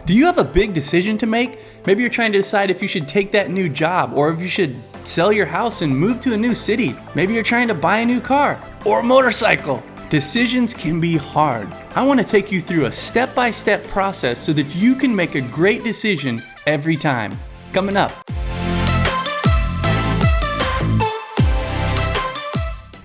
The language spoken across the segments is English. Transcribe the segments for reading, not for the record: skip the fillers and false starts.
Do you have a big decision to make? Maybe you're trying to decide if you should take that new job or if you should sell your house and move to a new city. Maybe you're trying to buy a new car or a motorcycle. Decisions can be hard. I want to take you through a step-by-step process so that you can make a great decision every time. Coming up.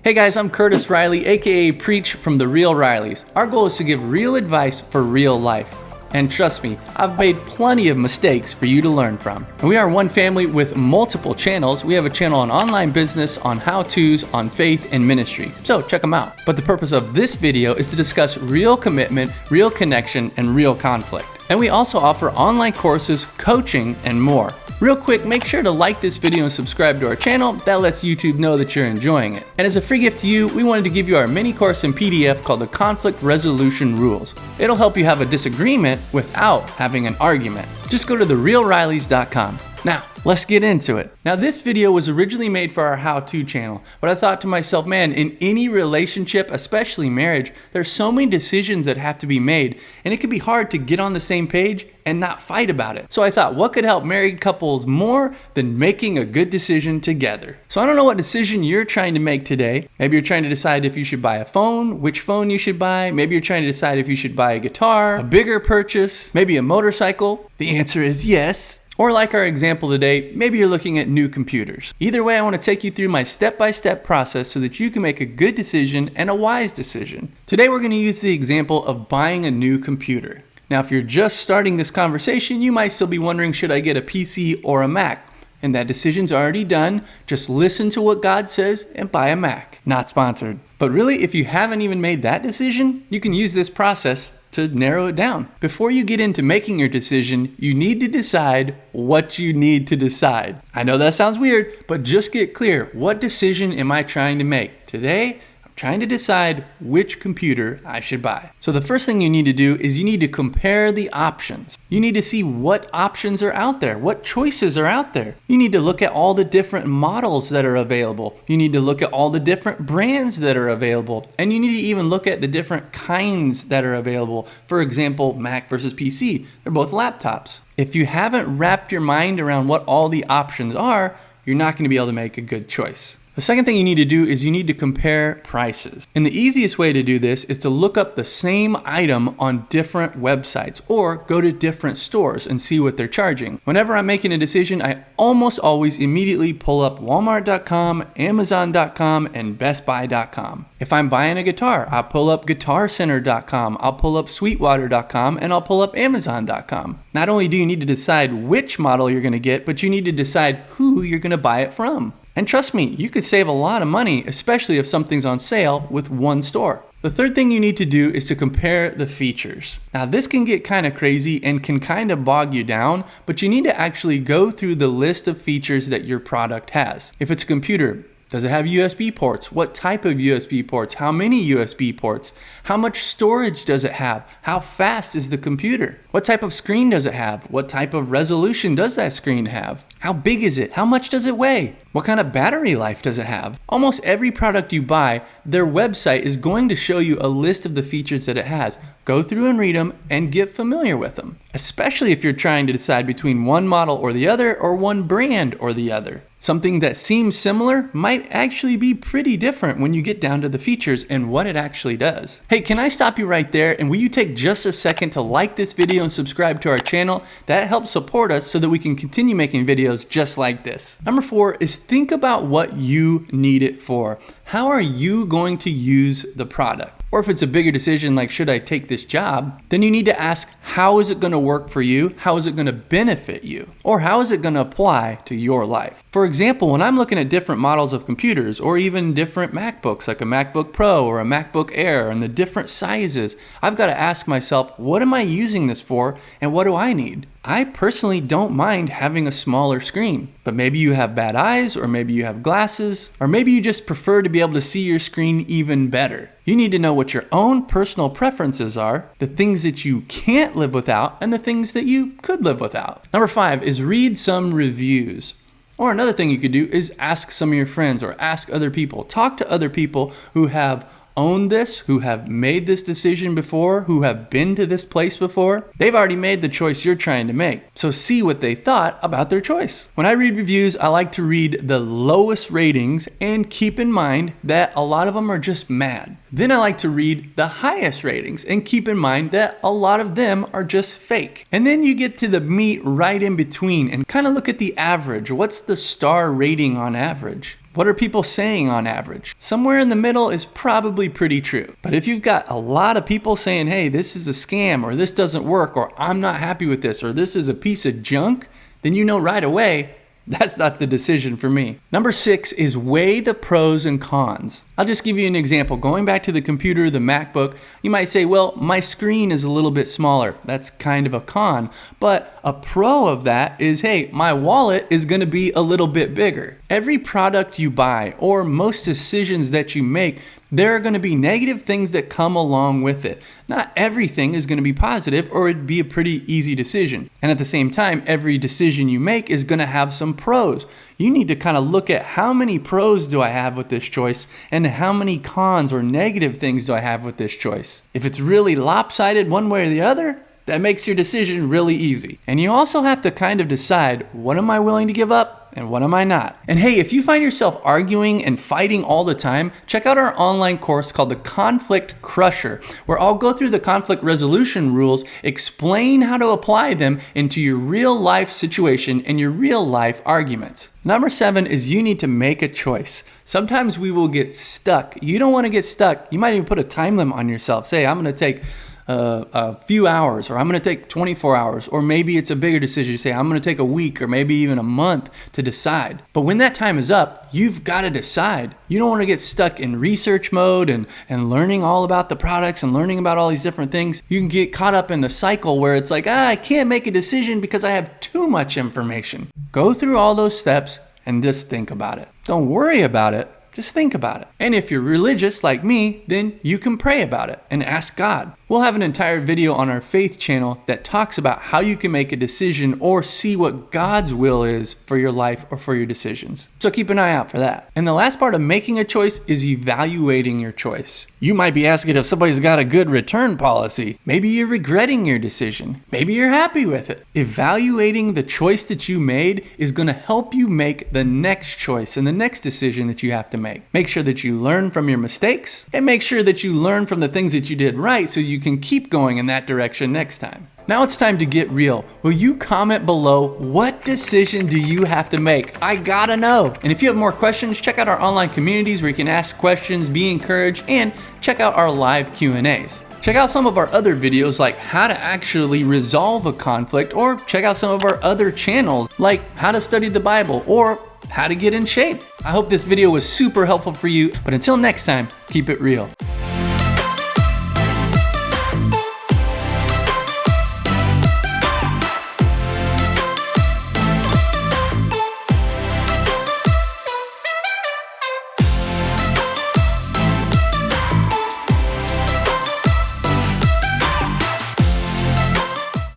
Hey guys, I'm Curtis Riley, aka Preach from the Real Rileys. Our goal is to give real advice for real life. And trust me, I've made plenty of mistakes for you to learn from. And we are one family with multiple channels. We have a channel on online business, on how-tos, on faith, and ministry. So check them out. But the purpose of this video is to discuss real commitment, real connection, and real conflict. And we also offer online courses, coaching, and more. Real quick, make sure to like this video and subscribe to our channel. That lets YouTube know that you're enjoying it. And as a free gift to you, we wanted to give you our mini course in PDF called the Conflict Resolution Rules. It'll help you have a disagreement without having an argument. Just go to therealrileys.com. Now, let's get into it. Now, this video was originally made for our how-to channel, but I thought to myself, man, in any relationship, especially marriage, there's so many decisions that have to be made, and it can be hard to get on the same page and not fight about it. So I thought, what could help married couples more than making a good decision together? So I don't know what decision you're trying to make today. Maybe you're trying to decide if you should buy a phone, which phone you should buy. Maybe you're trying to decide if you should buy a guitar, a bigger purchase, maybe a motorcycle. The answer is yes. Or like our example today, maybe you're looking at new computers. Either way, I want to take you through my step-by-step process so that you can make a good decision and a wise decision. Today, we're going to use the example of buying a new computer. Now, if you're just starting this conversation, you might still be wondering, should I get a PC or a Mac? And that decision's already done. Just listen to what God says and buy a Mac. Not sponsored. But really, if you haven't even made that decision, you can use this process to narrow it down. Before you get into making your decision, you need to decide what you need to decide. I know that sounds weird, but just get clear. What decision am I trying to make? Today, I'm trying to decide which computer I should buy. So the first thing you need to do is you need to compare the options. You need to see what options are out there, what choices are out there. You need to look at all the different models that are available. You need to look at all the different brands that are available. And you need to even look at the different kinds that are available. For example, Mac versus PC. They're both laptops. If you haven't wrapped your mind around what all the options are, you're not going to be able to make a good choice. The second thing you need to do is you need to compare prices. And the easiest way to do this is to look up the same item on different websites or go to different stores and see what they're charging. Whenever I'm making a decision, I almost always immediately pull up Walmart.com, Amazon.com, and BestBuy.com. If I'm buying a guitar, I'll pull up GuitarCenter.com, I'll pull up Sweetwater.com, and I'll pull up Amazon.com. Not only do you need to decide which model you're going to get, but you need to decide who you're going to buy it from. And trust me, you could save a lot of money, especially if something's on sale with one store. The third thing you need to do is to compare the features. Now this can get kind of crazy and can kind of bog you down, but you need to actually go through the list of features that your product has. If it's a computer, does it have USB ports? What type of USB ports? How many USB ports? How much storage does it have? How fast is the computer? What type of screen does it have? What type of resolution does that screen have? How big is it? How much does it weigh? What kind of battery life does it have? Almost every product you buy, their website is going to show you a list of the features that it has. Go through and read them and get familiar with them, especially if you're trying to decide between one model or the other or one brand or the other. Something that seems similar might actually be pretty different when you get down to the features and what it actually does. Hey, can I stop you right there? And will you take just a second to like this video and subscribe to our channel? That helps support us so that we can continue making videos just like this. Number 4 is think about what you need it for. How are you going to use the product? Or if it's a bigger decision like, should I take this job? Then you need to ask, how is it going to work for you? How is it going to benefit you? Or how is it going to apply to your life? For example, when I'm looking at different models of computers or even different MacBooks, like a MacBook Pro or a MacBook Air and the different sizes, I've got to ask myself, what am I using this for and what do I need? I personally don't mind having a smaller screen, but maybe you have bad eyes, or maybe you have glasses, or maybe you just prefer to be able to see your screen even better. You need to know what your own personal preferences are, the things that you can't live without, and the things that you could live without. Number 5 is read some reviews. Or another thing you could do is ask some of your friends or ask other people. Talk to other people who have owned this, who have made this decision before, who have been to this place before. They've already made the choice you're trying to make. So see what they thought about their choice. When I read reviews, I like to read the lowest ratings and keep in mind that a lot of them are just mad. Then I like to read the highest ratings and keep in mind that a lot of them are just fake. And then you get to the meat right in between and kind of look at the average. What's the star rating on average? What are people saying on average? Somewhere in the middle is probably pretty true. But if you've got a lot of people saying, hey, this is a scam, or this doesn't work, or I'm not happy with this, or this is a piece of junk, then you know right away, that's not the decision for me. Number 6 is weigh the pros and cons. I'll just give you an example. Going back to the computer, the MacBook, you might say, well, my screen is a little bit smaller. That's kind of a con. But a pro of that is, hey, my wallet is going to be a little bit bigger. Every product you buy or most decisions that you make, there are going to be negative things that come along with it. Not everything is going to be positive, or it'd be a pretty easy decision. And at the same time, every decision you make is going to have some pros. You need to kind of look at how many pros do I have with this choice and how many cons or negative things do I have with this choice. If it's really lopsided one way or the other, that makes your decision really easy. And you also have to kind of decide, what am I willing to give up? And what am I not? And hey, if you find yourself arguing and fighting all the time, check out our online course called the Conflict Crusher, where I'll go through the conflict resolution rules, explain how to apply them into your real life situation and your real life arguments. Number 7 is you need to make a choice. Sometimes we will get stuck. You don't want to get stuck. You might even put a time limit on yourself. Say, I'm going to take a few hours, or I'm going to take 24 hours, or maybe it's a bigger decision. You say, I'm going to take a week or maybe even a month to decide. But when that time is up, you've got to decide. You don't want to get stuck in research mode and learning all about the products and learning about all these different things. You can get caught up in the cycle where it's like, I can't make a decision because I have too much information. Go through all those steps and just think about it. Don't worry about it. Just think about it. And if you're religious like me, then you can pray about it and ask God. We'll have an entire video on our faith channel that talks about how you can make a decision or see what God's will is for your life or for your decisions. So keep an eye out for that. And the last part of making a choice is evaluating your choice. You might be asking if somebody's got a good return policy. Maybe you're regretting your decision. Maybe you're happy with it. Evaluating the choice that you made is going to help you make the next choice and the next decision that you have to make. Make sure that you learn from your mistakes and make sure that you learn from the things that you did right so you can keep going in that direction next time. Now it's time to get real. Will you comment below, what decision do you have to make? I gotta know. And if you have more questions, check out our online communities where you can ask questions, be encouraged, and check out our live Q&As. Check out some of our other videos like how to actually resolve a conflict, or check out some of our other channels like how to study the Bible or how to get in shape. I hope this video was super helpful for you, but until next time, keep it real.